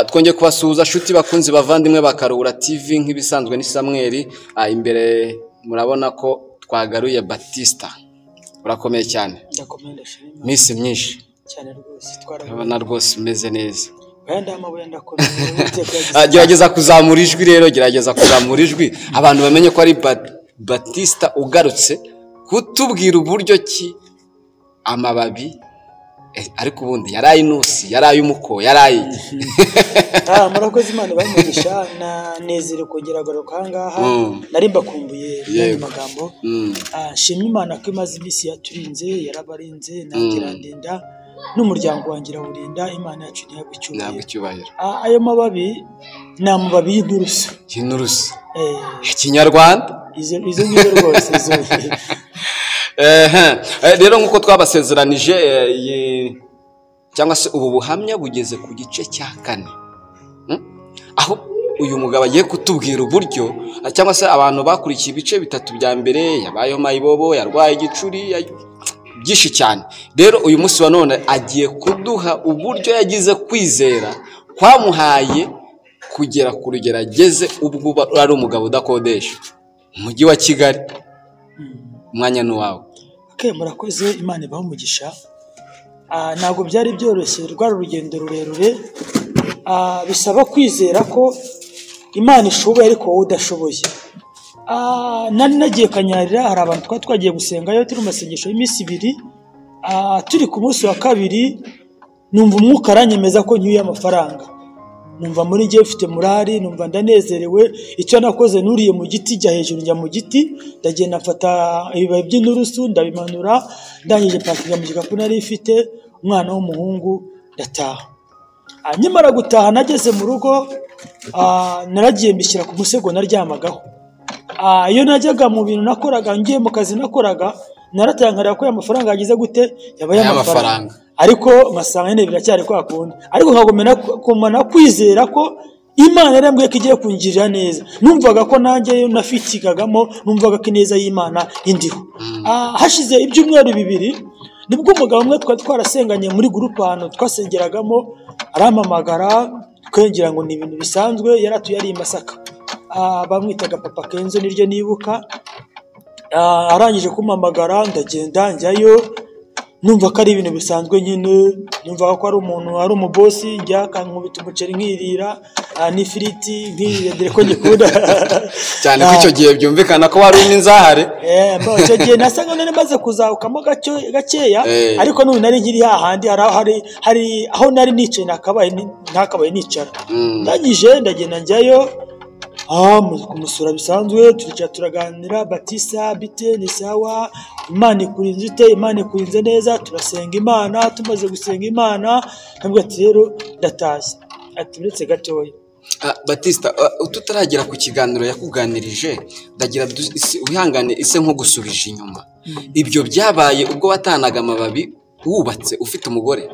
Twongeye kubasuhuza shuti bakunzi bavandimwe bakarura TV nk'ibisanzwe ni Samuel. Imbere murabona ko twagaruye Batista. Urakomeye cyane. Ndakomeye ndashima. Misi myinshi. Cyane rwose twarabona rwose umeze neza. Bayanda amabuye ndakomeye. Gerageza kuzamura ijwi rero, gerageza kuzamura ijwi. Abantu bamenye ko ari Batista ugarutse kutubwira uburyo ki amababi ariko ubundi yaraye inusi yaraye umuko yaraye murakoze Imana bamugisha na nezere kongera garuka hangaha nari mbakumbuye mu magambo shimye Imana ko imaze imisi yaturinze yarabarinze nagirandinda n'umuryango wangira urinda Imana yacu nyabicyubahiro. Ayo mababi na mababi y'inturusu Kinyarwanda izo ngizo rwose izo rero nkuko twabasezeranije cyangwa se ubu buhamya bugeze ku gice cya 4 aho uyu mugabo agiye kutubwira uburyo cyangwa se abantu bakurikiye ibice bitatu bya mbere yabayeho mayibobo yarwaye igicuri byinshi cyane. Rero uyu munsi wa none agiye kuduha uburyo yagize kwizera kwamuhaye kugera ku rugerageze ubwo ari umugabo udakodesha umujyi wa Kigali. Umwanya n'uwawe. Murakoze Imana ibaho umugisha. Ntabwo byari byoroshye rwari urugendo rurerure. Bisaba kwizera ko Imana ishoboye ariko wowe udashoboye. Nari nagiye Kanyarira, hari abantu twagiye gusengayo turi mu masengesho y'imisi 2. Turi ku munsi wa 2 numva umwuka aranyemeza ko nyuye amafaranga. Numva muri ngiye mfite murari, numva ndanezerewe. Icyo nakoze nuriye mu giti jya hejuru njya mu giti, ndagenda mfata ibibabi by'inturusu ndabimanura, ndangije pakiga mu gikapu nari ifite, umwana w'umuhungu ndataha. Nyamara gutaha nageze mu rugo, naragiye mbishyira ku musego naryamagaho. Iyo najyaga mu bintu nakoraga ngiye mu kazi nakoraga, naratangarira ko amafaranga yagize gute yabaye amafaranga. Ariko ngasanga nyine biracyari kwa kundi. Ariko nkagomena kwizera ko Imana yarambwiye ko igiye kungirira neza. Numvaga ko nanjye nafitikagamo, numvaga ko ineza y'Imana indiho. Hashize ibyumweru 2 nibwo umugabo umwe twarasenganye muri groupe hano twasengeragamo arampamagara kwengera ngo ni ibintu bisanzwe yaratuye ari Masaka. Bamwitaga Papa Kenzo niryo nibuka. Arangije kumpamagara ndagenda njyayo, numva ko ari ibintu bisanzwe nyine, numva ko ari umuntu ari umubosi njya kankubita umuceri nkirira n'ifiriti nkirire ko ngikunda cyane ko icyo gihe byumvikana ko wari n'inzahare. Icyo gihe nasaga none maze kuzawukamo gakeya, ariko n'ubu nari nkiri hahandi hari aho nari nicaye ntakabaye nicara. Ndagenda njyayo kumusura bisanzwe, turaganira Batista bite ni sawa, Imana ikurinze ite, Imana ikurinze neza, turasenga Imana. Tumaze gusenga Imana ntabwo ati rero ndatashye, ati uretse gatoya. Batista tutaragera ku kiganiro yakuganirije ndagira wihangane ise nko gusubije inyuma. Ibyo byabaye ubwo watanaga amababi wubatse ufite umugore?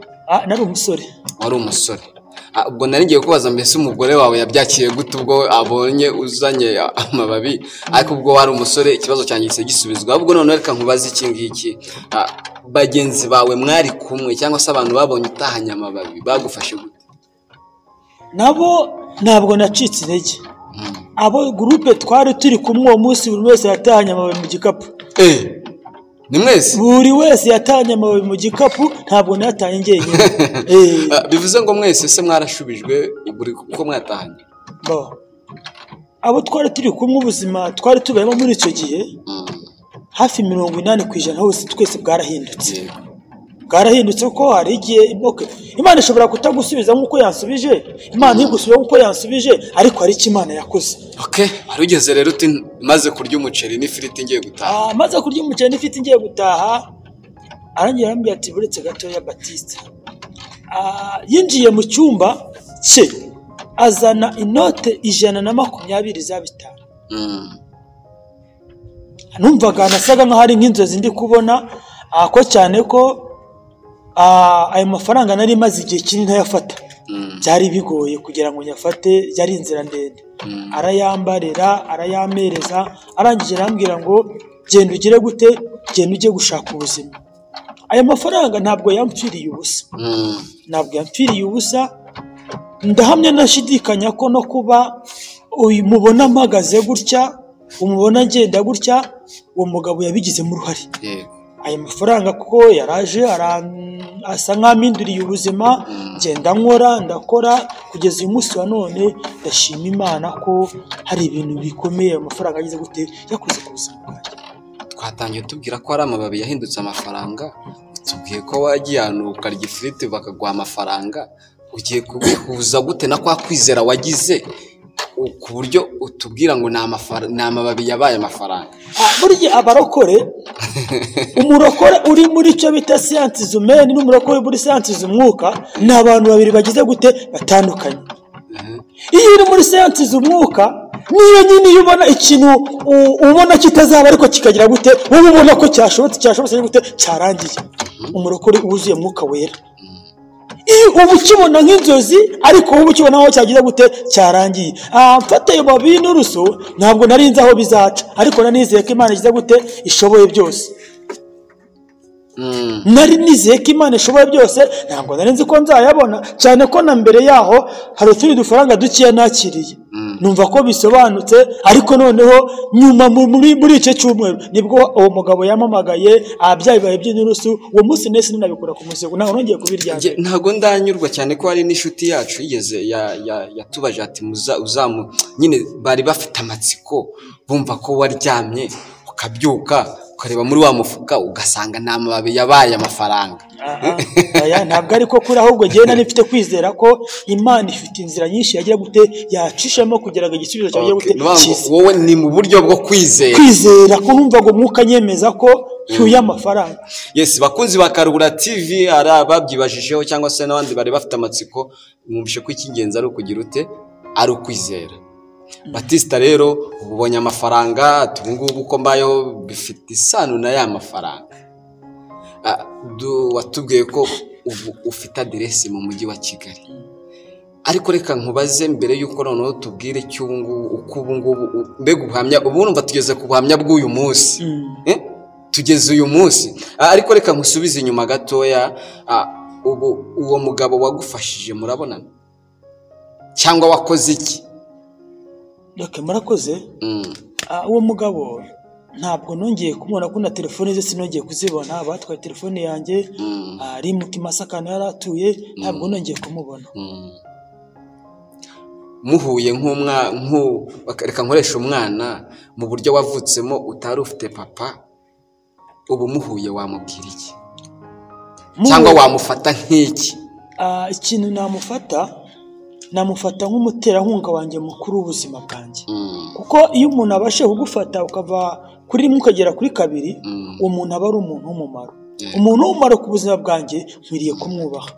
Nari umusore. Wari umusore. Ubwo nari ngiye kubaza mbese umugore wawe yabyakiye gute ubwo abonye uzanye amababi, ariko ubwo wari umusore ikibazo cyanjye gise gisubizwa. Ubwo none reka nkubaze iki ngiki, bagenzi bawe mwari kumwe cyangwa se abantu babonye utahanya amababi bagufashe gute? Nabo ntabwo nacitse intege. Abo groupe twari turi kumwe uwo munsi buri wese yatahanya amababi mu gikapu. Ni mwese? Buri wese yatahanye amababi mu gikapu, ntabwo natanye njyenyine. Bivuze ngo mwese se mwarashubijwe buri kuko mwatahanye? Abo twari turi kumwe ubuzima twari tubayemo muri icyo gihe hafi 80% hose twese bwarahindutse. Bwarahindutse ko hari igihe Imana ishobora kutagusubiza nk'uko yansubije, Imana igusubiza nk'uko yansubije, ariko hari icyo Imana yakoze. Warugeze rero uti maze kurya umuceri n'ifiriti ngiye gutaha. Maze kurya umuceri n'ifiriti ngiye gutaha, arangiye arambwira ati buretse gatoya Batista. Yinjiye mu cyumba cye azana inote 120 za bitanu. Numvaga nasaga nk'ahari nk'inzozi ndi kubona, ko cyane ko ayo mafaranga nari maze igihe kinini ntayafata. Byari bigoye kugira ngo nyafate, byari inzira ndende. Arayambarira arayamereza, arangije arambwira ngo genda ugire gute, genda ujye gushaka ubuzima. Aya mafaranga ntabwo yampfiriye ubusa. Ntabwo yampfiriye ubusa, ndahamya nashidikanya ko no kuba uyu mubona mpagaze gutya umubona agenda gutya uwo mugabo yabigizemo uruhare. yego aya mafaranga kuko yaraje asa nk'aminduriye ubuzima ngenda nkora ndakora kugeza uyu munsi wa none ndashima Imana ko hari ibintu bikomeye amafaranga agize gute yakoze ku buzima bwanjye. twatangiye tubwira ko ari amababi yahindutse amafaranga, tubwiye ko wagiye ahantu ukarya ifiriti bakaguha amafaranga, ugiye kubihuza gute na kwa kwizera wagize ku buryo utubwira ngo ni amababi yabaye amafaranga? Burya abarokore umurokore uri muri cyo bita siyansi z'umeni n'umurokore muri siyansi z'umwuka ni abantu babiri bagize gute batandukanye. Iyo uri muri siyansi z'umwuka niyo nyine iyo ubona ikintu ubona kitazaba ariko kikagira gute wowe ubona ko cyashobotse gute cyarangiye. Umurokore wuzuye mwuka wera iyo ubu ukibona nk'inzozi ariko ubu ukibona aho cyagize gute cyarangiye. Mfata ayo mababi y'inturusu ntabwo nari nzi aho bizaca ariko nanizeye ko Imana igize gute ishoboye byose. Nari nizeye ko Imana ishoboye byose, ntabwo nari nzi ko nzayabona, cyane ko na mbere yaho hari utundi dufaranga dukeya nakiriye numva ko bisobanutse. Ariko noneho nyuma muri icyo cyumweru nibwo uwo mugabo yamamagaye byabaye by'inturusu. Uwo munsi nese ninabikura ku musego ntabwo nongeye kubirya. Ntabwo ndanyurwa cyane ko hari n'inshuti yacu yigeze yatubaje ati uzamu nyine bari bafite amatsiko bumva ko waryamye ukabyuka ukareba muri wa mufuka ugasanga nta mababi yabaye amafaranga. Ntabwo ariko kuri ahubwo genda nifite kwizera ko Imana ifite inzira nyinshi yagira gute yacishamo kugira ngo igisubizo cyawe gute cyiza. Wowe ni mu buryo bwo kwizera ko numva ngo mwuka nyemeza ko cyuye amafaranga. Yes, bakunzi ba Karuhura TV ari ababyibajijeho cyangwa se n'abandi bari bafite amatsiko, mwumvishe ko icy'ingenzi ari ukugira ute ari ukwizera. Batista rero ubonye amafaranga tubungubu uko mbayo bifite isano na ya mafaranga. Watubwiye ko ubu ufite aderesi mu mujyi wa Kigali, ariko reka nkubaze mbere y'uko noneho tubwire uko ubungubu mbega ubuhamya ubu numva tugeze ku buhamya bw'uyu munsi. Tugeze uyu munsi ariko reka nkusubize inyuma gatoya. Ubu uwo mugabo wagufashije murabonana cyangwa wakoze iki? Murakoze. Uwo mugabo ntabwo nongeye kumubona ko na telefone ze sinongeye kuzibona. Batwaye telefone yanjye ari mutima sakana yaratuye, ntabwo nongeye kumubona. Muhuye reka nkoresha umwana mu buryo wavutsemo utari ufite papa, ubu muhuye wamubwira iki cyangwa wamufata nk'iki? Ikintu namufata nk'umuterankunga wanjye mukuru w'ubuzima bwanjye. Kuko iyo umuntu abashe kugufata ukava kuri rimwe ukagera kuri kabiri, uwo muntu aba ari umuntu w'umumaro. Umuntu w'umumaro ku buzima bwanjye nkwiriye kumwubaha.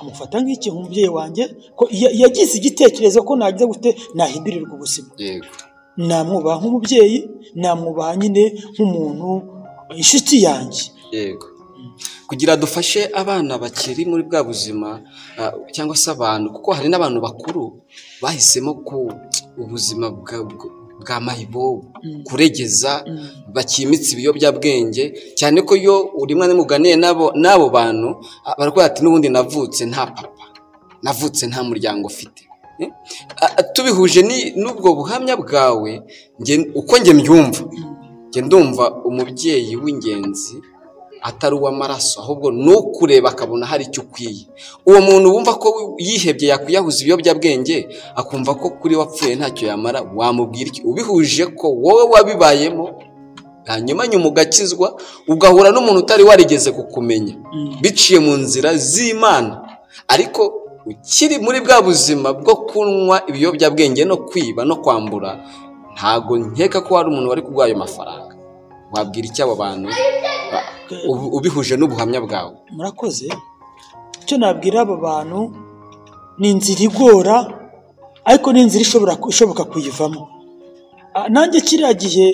Amufata nk'iki nk'umubyeyi wanjye ko yagize igitekerezo ko nagize gute nahindurirwa ubuzima. Namwubaha nk'umubyeyi, namwubaha nyine nk'umuntu inshuti yanjye. Kugira dufashe abana bakiri muri bwa buzima cyangwa se abantu, kuko hari n'abantu bakuru bahisemo ku ubuzima bwa mayibo kuregeza bakimitse ibiyobyabwenge, cyane ko iyo uri mwana muganiye nabo bantu barakora ati n'ubundi navutse nta papa, navutse nta muryango ufite. Tubihuje n'ubwo buhamya bwawe uko njye mbyumva, njye ndumva umubyeyi w'ingenzi atari uw'amaraso, ahubwo nukureba akabona hari icyo ukwiye. Uwo muntu wumva ko yihebye yakwiyahuza ibiyobyabwenge akumva ko kuri wapfuye ntacyo yamara, wamubwira iki? Ubihuje ko wowe wabibayemo hanyuma nyuma ugakizwa ugahura n'umuntu utari warigeze kukumenya biciye mu nzira z'Imana, ariko ukiri muri bwa buzima bwo kunywa ibiyobyabwenge no kwiba no kwambura, ntago nkeka ko hari umuntu wari kuguha ayo mafaranga. Wabwira iki abo bantu ubihuje n'ubuhamya bwawe? Murakoze. Icyo nabwira abo bantu ni inzira igora, ariko ni inzira ishoboka kuyivamo. Nanjye kiriya gihe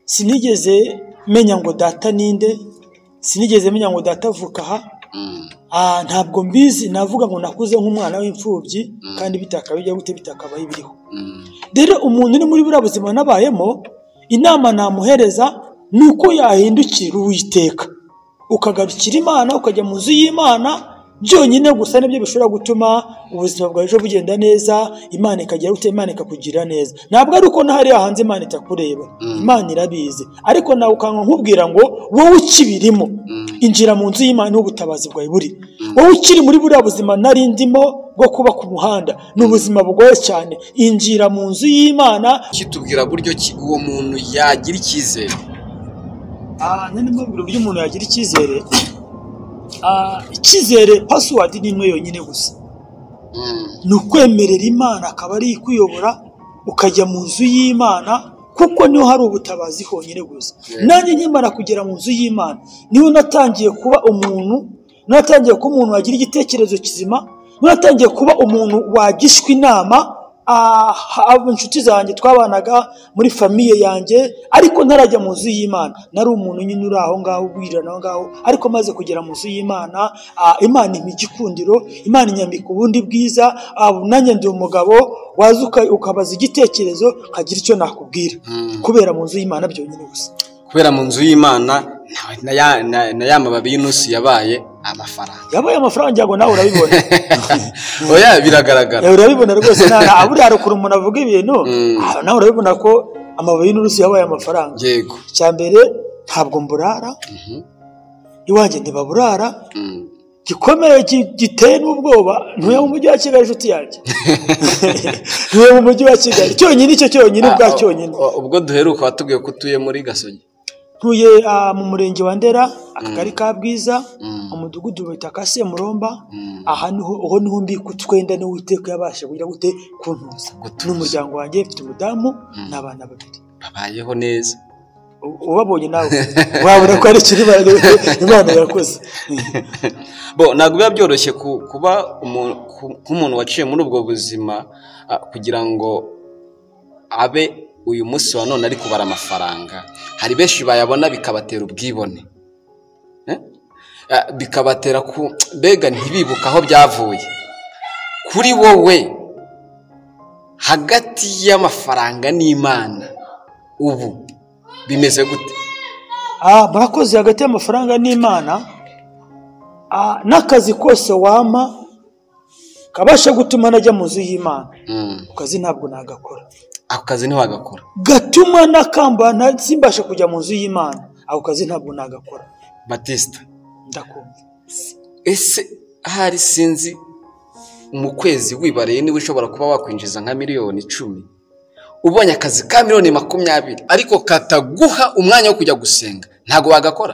sinigeze menya ngo data ninde, sinigeze menya ngo data avuka aha. Ntabwo mbizi, navuga ngo nakuze nk'umwana w'imfubyi kandi bitakabijya gute bitakabaye biriho. Rero umuntu uri muri buriya buzima nabayemo, inama namuhereza nuko yahindukira Uwiteka ukagarukira Imana, ukajya mu nzu y'Imana byonyine gusa nibyo bishobora gutuma ubuzima bwawe ejo bugenda neza, Imana ikagira gute, Imana ikakugira neza. Ntabwo ari uko nahari hanze Imana itakureba, Imana irabizi, ariko nawe ukanka nkubwira ngo wowe ukibirimo injira mu nzu y'Imana niho ubutabazi bwawe buri. Wowe ukiri muri buriya buzima nari ndimo bwo kuba ku muhanda, ni ubuzima bugoye cyane, injira mu nzu y'Imana. kitubwira buryo ki uwo muntu yagira icyizere. Nani mbabwira uburyo umuntu yagira icyizere. Icyizere password ni imwe yonyine gusa, ni ukwemerera Imana akaba ari ikuyobora ukajya mu nzu y'Imana, kuko niho hari ubutabazi honyine gusa. Nanjye nkimara kugera mu nzu y'Imana niho natangiye kuba umuntu, natangiye kuba umuntu wagira igitekerezo kizima, natangiye kuba umuntu wagishwa inama. Inshuti zanjye twabanaga muri famiye yanjye, ariko ntarajya mu nzu y'Imana nari umuntu nyine uri aho ngaho ubwirana aho ngaho, ariko maze kugera mu nzu y'Imana, Imana impa igikundiro, Imana inyambika ubundi bwiza. Nanjye ndi umugabo waza ukabaza igitekerezo nkagira icyo nakubwira, kubera mu nzu y'Imana byonyine gusa. Kubera mu nzu y'Imana na ya mababi y'intusi yabaye amafaranga ngo nawe urabibona. Oya biragaragara, urabibona rwose. Buriya rukuru umuntu avuga ibintu nawe urabibona ko amababi y'intusi yabaye amafaranga. Yego, icya mbere ntabwo mburara iwanjye, ntibaburara. Gikomeye giteye n'ubwoba, ntuye mu mujyi wa Kigali inshuti yanjye. Ntuye mu mujyi wa Kigali cyonyine, icyo cyonyine ubwa cyonyine. Ubwo duheruka watubwiye ko utuye muri Gasogi. Ntuye mu murenge wa Ndera, akagari ka Bwiza, umudugudu bita Kasemuromba. Aha niho mbika utwenda n'Uwiteka yabasha kugira gute kuntuza n'umuryango wanjye. Mfite umudamu n'abana 2. Babayeho neza. Ubabonye nawe wabona ko ari kiri Imana yakoze. Ntabwo biba byoroshye kuba nk'umuntu waciye muri ubwo buzima kugira ngo abe uyu munsi wa none ari kubara amafaranga. Hari benshi bayabona bikabatera ubwibone, bikabatera mbega ntibibuka aho byavuye. Kuri wowe hagati y'amafaranga n'Imana ubu bimeze gute? Murakoze. Hagati y'amafaranga n'Imana, n'akazi kose wama kabasha gutuma najya mu nzu y'Imana, akazi ntabwo nagakora. Ako kazi ntiwagakora? Gatuma nakamba simbasha kujya mu nzu y'Imana, ako kazi ntabwo nagakora. Batista, ndakumva. Ese ahari sinzi mu kwezi wibariye niba ushobora kuba wakwinjiza nka miliyoni 10, ubonye akazi ka miliyoni 20 ariko kataguha umwanya wo kujya gusenga, ntago wagakora?